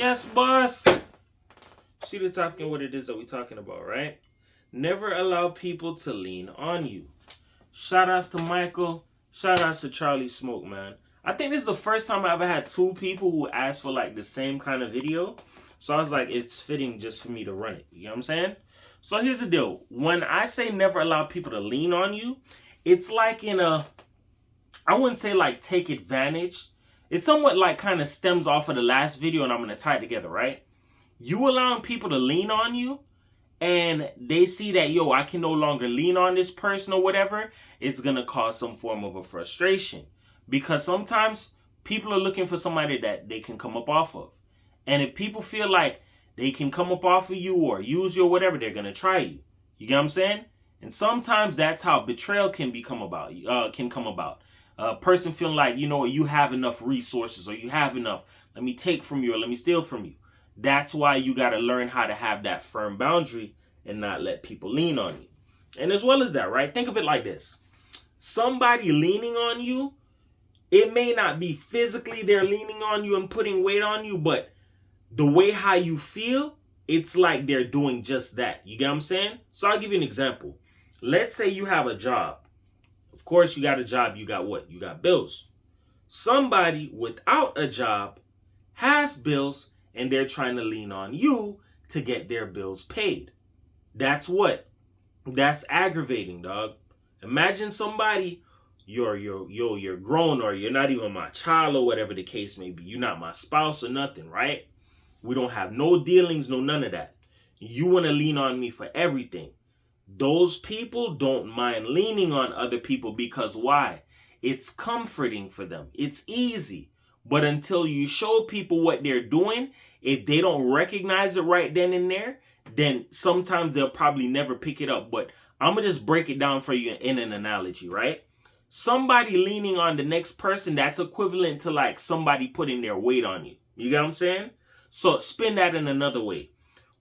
Yes, boss. See the topic and what it is that we're talking about, right? Never allow people to lean on you. Shout outs to Michael. Shout outs to Charlie Smoke, man. I think this is the first time I ever had two people who asked for like the same kind of video. So I was like, it's fitting just for me to run it. You know what I'm saying? So here's the deal. When I say never allow people to lean on you, it's like I wouldn't say like take advantage. It somewhat like kind of stems off of the last video, and I'm going to tie it together, right? You allowing people to lean on you, and they see that, yo, I can no longer lean on this person or whatever, it's going to cause some form of a frustration. Because sometimes people are looking for somebody that they can come up off of. And if people feel like they can come up off of you or use you or whatever, they're going to try you. You get what I'm saying? And sometimes that's how betrayal can come about. A person feeling like, you know, you have enough resources or you have enough. Let me take from you or let me steal from you. That's why you got to learn how to have that firm boundary and not let people lean on you. And as well as that, right? Think of it like this. Somebody leaning on you, it may not be physically they're leaning on you and putting weight on you, but the way how you feel, it's like they're doing just that. You get what I'm saying? So I'll give you an example. Let's say you have a job. Of course, you got a job. You got what? You got bills. Somebody without a job has bills, and they're trying to lean on you to get their bills paid. That's what? That's aggravating, dog. Imagine somebody, you're grown, or you're not even my child or whatever the case may be. You're not my spouse or nothing, right? We don't have no dealings, no none of that. You want to lean on me for everything. Those people don't mind leaning on other people because why? It's comforting for them. It's easy. But until you show people what they're doing, if they don't recognize it right then and there, then sometimes they'll probably never pick it up. But I'm going to just break it down for you in an analogy, right? Somebody leaning on the next person, that's equivalent to like somebody putting their weight on you. You get what I'm saying? So spin that in another way.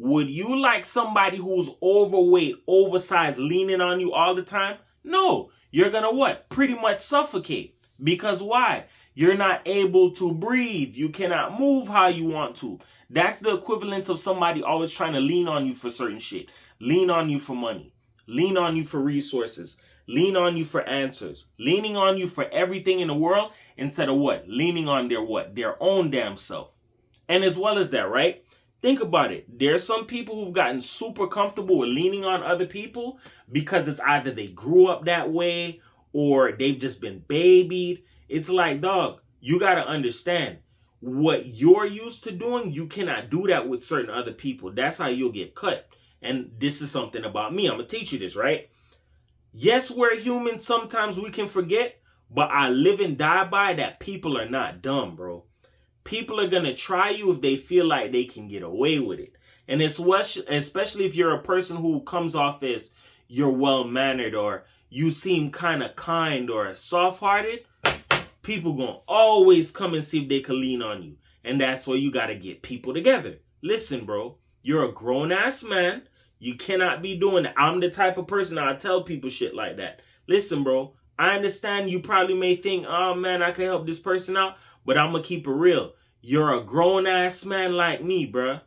Would you like somebody who's overweight, oversized, leaning on you all the time? No. You're going to what? Pretty much suffocate. Because why? You're not able to breathe. You cannot move how you want to. That's the equivalent of somebody always trying to lean on you for certain shit. Lean on you for money. Lean on you for resources. Lean on you for answers. Leaning on you for everything in the world instead of what? Leaning on their what? Their own damn self. And as well as that, right? Think about it. There's some people who've gotten super comfortable with leaning on other people because it's either they grew up that way or they've just been babied. It's like, dog, you got to understand what you're used to doing. You cannot do that with certain other people. That's how you'll get cut. And this is something about me. I'm going to teach you this, right? Yes, we're human. Sometimes we can forget, but I live and die by that. People are not dumb, bro. People are going to try you if they feel like they can get away with it. And it's especially if you're a person who comes off as you're well-mannered or you seem kind of kind or soft-hearted, people going to always come and see if they can lean on you. And that's why you got to get people together. Listen, bro, you're a grown-ass man. You cannot be doing that. I'm the type of person I tell people shit like that. Listen, bro, I understand you probably may think, oh, man, I can help this person out. But I'm going to keep it real. You're a grown-ass man like me, bruh.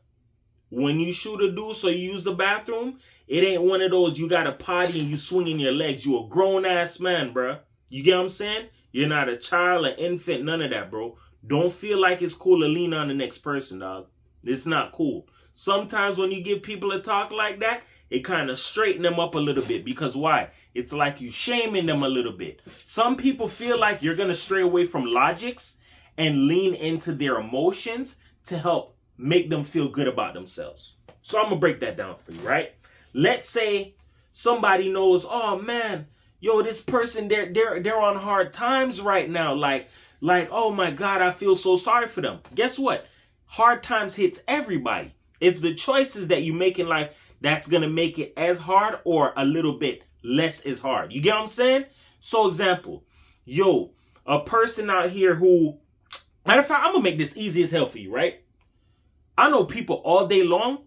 When you shoot a deuce or you use the bathroom, it ain't one of those you got a potty and you swinging your legs. You a grown-ass man, bruh. You get what I'm saying? You're not a child, an infant, none of that, bro. Don't feel like it's cool to lean on the next person, dog. It's not cool. Sometimes when you give people a talk like that, it kind of straighten them up a little bit. Because why? It's like you shaming them a little bit. Some people feel like you're going to stray away from logics and lean into their emotions to help make them feel good about themselves. So I'm going to break that down for you, right? Let's say somebody knows, oh man, yo, this person, they're on hard times right now. Like, oh my God, I feel so sorry for them. Guess what? Hard times hits everybody. It's the choices that you make in life that's going to make it as hard or a little bit less as hard. You get what I'm saying? So example, yo, a person out here who, matter of fact, I'm going to make this easy as hell for you, right? I know people all day long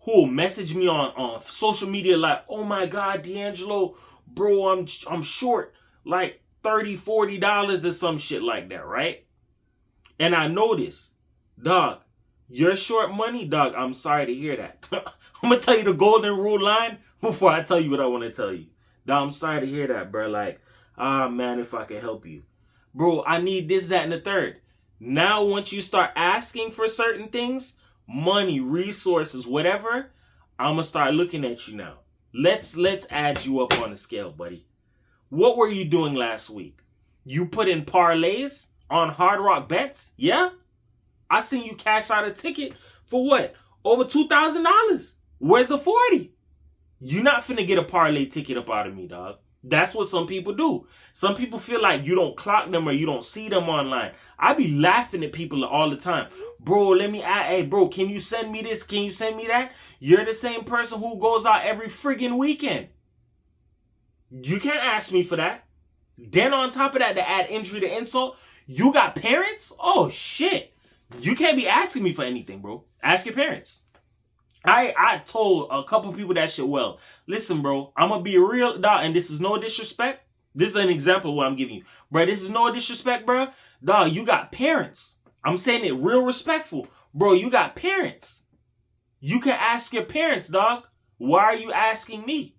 who will message me on social media like, oh my God, D'Angelo, bro, I'm short like $30, $40 or some shit like that, right? And I notice, dog, You're short money, dog. I'm sorry to hear that. I'm going to tell you the golden rule line before I tell you what I want to tell you. Dog, I'm sorry to hear that, bro. Like, man, if I can help you. Bro, I need this, that, and the third. Now, once you start asking for certain things, money, resources, whatever, I'm going to start looking at you now. Let's add you up on the scale, buddy. What were you doing last week? You put in parlays on Hard Rock bets? Yeah? I seen you cash out a ticket for what? Over $2,000. Where's the 40? You're not finna get a parlay ticket up out of me, dog. That's what some people do. Some people feel like you don't clock them or you don't see them online. I be laughing at people all the time. Bro, let me add, hey, bro, can you send me this? Can you send me that? You're the same person who goes out every friggin' weekend. You can't ask me for that. Then on top of that, to add injury to insult, you got parents? Oh, shit. You can't be asking me for anything, bro. Ask your parents. I told a couple people that shit well. Listen, bro, I'm going to be real, dog, and this is no disrespect. This is an example of what I'm giving you. Bro, this is no disrespect, bro. Dog, you got parents. I'm saying it real respectful. Bro, you got parents. You can ask your parents, dog. Why are you asking me?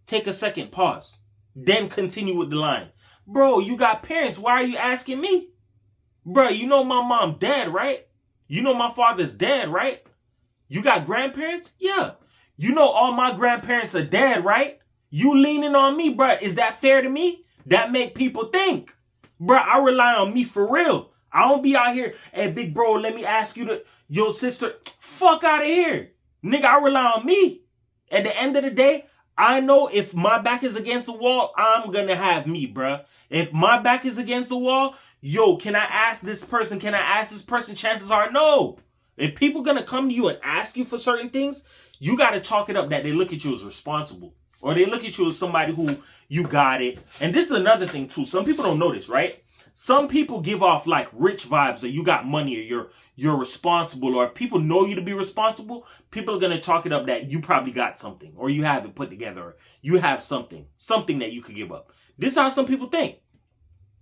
Take a second, pause. Then continue with the line. Bro, you got parents. Why are you asking me? Bro, you know my mom dead, right? You know my father's dead, right? You got grandparents? Yeah. You know all my grandparents are dead, right? You leaning on me, bro. Is that fair to me? That make people think. Bro, I rely on me for real. I don't be out here, hey, big bro, let me ask you your sister. Fuck out of here. Nigga, I rely on me. At the end of the day, I know if my back is against the wall, I'm going to have me, bro. If my back is against the wall, yo, can I ask this person? Can I ask this person? Chances are no. If people going to come to you and ask you for certain things, you got to chalk it up that they look at you as responsible. Or they look at you as somebody who you got it. And this is another thing too. Some people don't know this, right? Some people give off like rich vibes or you got money or you're responsible or people know you to be responsible. People are going to chalk it up that you probably got something or you have it put together or you have something that you could give up. This is how some people think.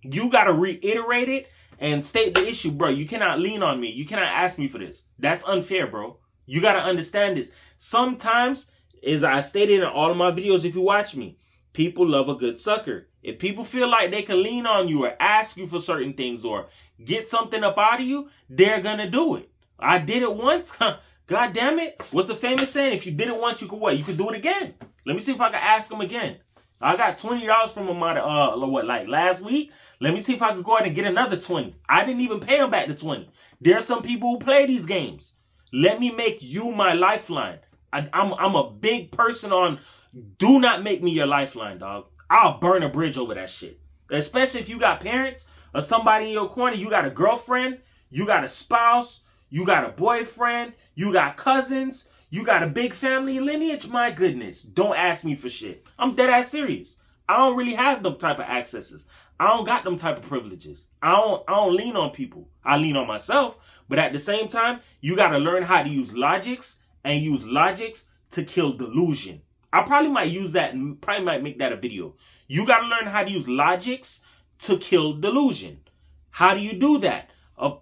You got to reiterate it and state the issue, bro. You cannot lean on me. You cannot ask me for this. That's unfair, bro. You got to understand this. Sometimes, as I stated in all of my videos, if you watch me, people love a good sucker. If people feel like they can lean on you or ask you for certain things or get something up out of you, they're going to do it. I did it once. God damn it. What's the famous saying? If you did it once, you could what? You could do it again. Let me see if I can ask them again. I got $20 from them last week. Let me see if I could go ahead and get another 20. I didn't even pay them back the 20. There are some people who play these games. Let me make you my lifeline. I'm a big person on do not make me your lifeline, dog. I'll burn a bridge over that shit. Especially if you got parents or somebody in your corner. You got a girlfriend. You got a spouse. You got a boyfriend. You got cousins. You got a big family lineage. My goodness. Don't ask me for shit. I'm dead ass serious. I don't really have them type of accesses. I don't got them type of privileges. I don't lean on people. I lean on myself. But at the same time, you got to learn how to use logics and use logics to kill delusion. I probably might use that and probably might make that a video. You got to learn how to use logics to kill delusion. How do you do that?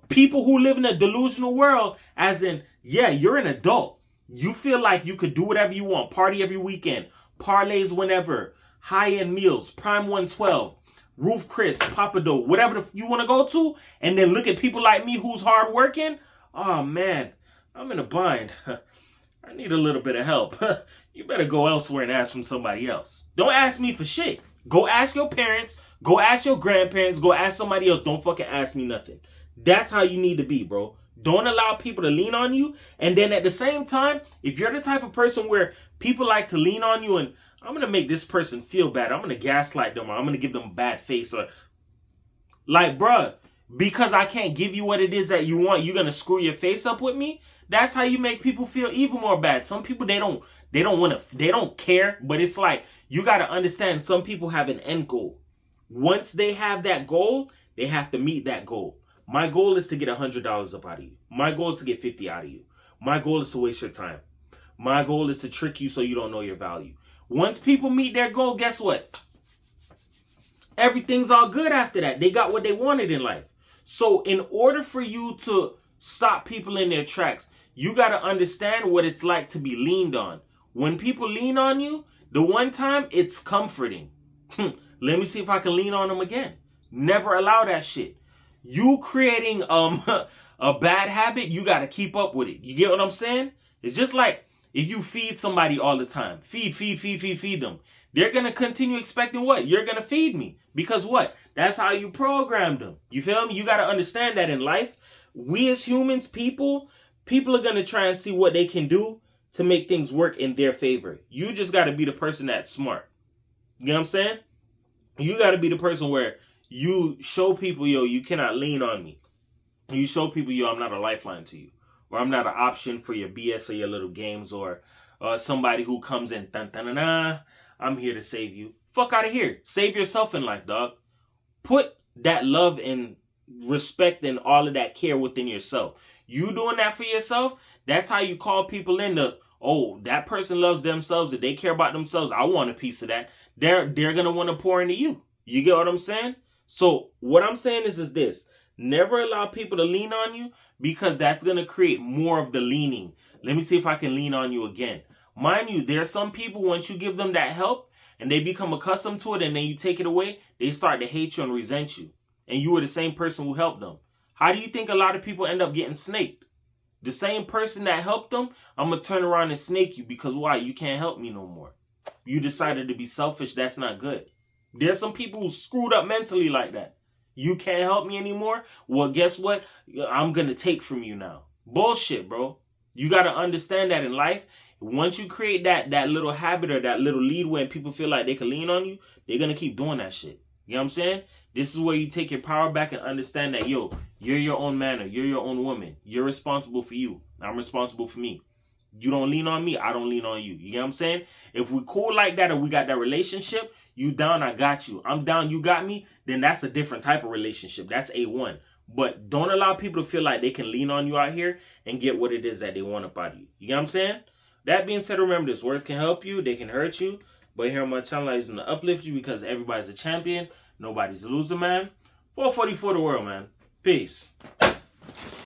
People who live in a delusional world, as in, yeah, you're an adult. You feel like you could do whatever you want. Party every weekend. Parlays whenever. High-end meals. Prime 112. Roof Chris. Papado. Whatever you want to go to. And then look at people like me who's hardworking. Oh, man. I'm in a bind. I need a little bit of help. You better go elsewhere and ask from somebody else. Don't ask me for shit. Go ask your parents. Go ask your grandparents. Go ask somebody else. Don't fucking ask me nothing. That's how you need to be, bro. Don't allow people to lean on you. And then at the same time, if you're the type of person where people like to lean on you and I'm going to make this person feel bad. I'm going to gaslight them or I'm going to give them a bad face or like, bruh, because I can't give you what it is that you want, you're going to screw your face up with me. That's how you make people feel even more bad. Some people, they don't care, but it's like, you got to understand some people have an end goal. Once they have that goal, they have to meet that goal. My goal is to get $100 up out of you. My goal is to get 50 out of you. My goal is to waste your time. My goal is to trick you so you don't know your value. Once people meet their goal, guess what? Everything's all good after that. They got what they wanted in life. So in order for you to stop people in their tracks. You got to understand what it's like to be leaned on. When people lean on you, the one time, it's comforting. Let me see if I can lean on them again. Never allow that shit. You creating a bad habit, you got to keep up with it. You get what I'm saying? It's just like if you feed somebody all the time. Feed them. They're going to continue expecting what? You're going to feed me. Because what? That's how you programmed them. You feel me? You got to understand that in life, we as humans, people are going to try and see what they can do to make things work in their favor. You just got to be the person that's smart. You know what I'm saying? You got to be the person where you show people, yo, you cannot lean on me. You show people, yo, I'm not a lifeline to you. Or I'm not an option for your BS or your little games, or somebody who comes in, I'm here to save you. Fuck out of here. Save yourself in life, dog. Put that love and respect and all of that care within yourself. You doing that for yourself, that's how you call people in to, oh, that person loves themselves, that they care about themselves. I want a piece of that. They're going to want to pour into you. You get what I'm saying? So what I'm saying is this. Never allow people to lean on you, because that's going to create more of the leaning. Let me see if I can lean on you again. Mind you, there are some people, once you give them that help and they become accustomed to it and then you take it away, they start to hate you and resent you. And you were the same person who helped them. How do you think a lot of people end up getting snaked? The same person that helped them, I'm going to turn around and snake you because why? You can't help me no more. You decided to be selfish. That's not good. There's some people who screwed up mentally like that. You can't help me anymore? Well, guess what? I'm going to take from you now. Bullshit, bro. You got to understand that in life, once you create that little habit or that little leadway and people feel like they can lean on you, they're going to keep doing that shit. You know what I'm saying? This is where you take your power back and understand that, yo, you're your own man or you're your own woman. You're responsible for you. I'm responsible for me. You don't lean on me, I don't lean on you. You know what I'm saying? If we cool like that or we got that relationship, you down, I got you. I'm down, you got me, then that's a different type of relationship. That's A1. But don't allow people to feel like they can lean on you out here and get what it is that they want up out of you. You know what I'm saying? That being said, remember this. Words can help you, they can hurt you. But here on my channel, I'm going to uplift you because everybody's a champion. Nobody's a loser, man. 444 the world, man. Peace.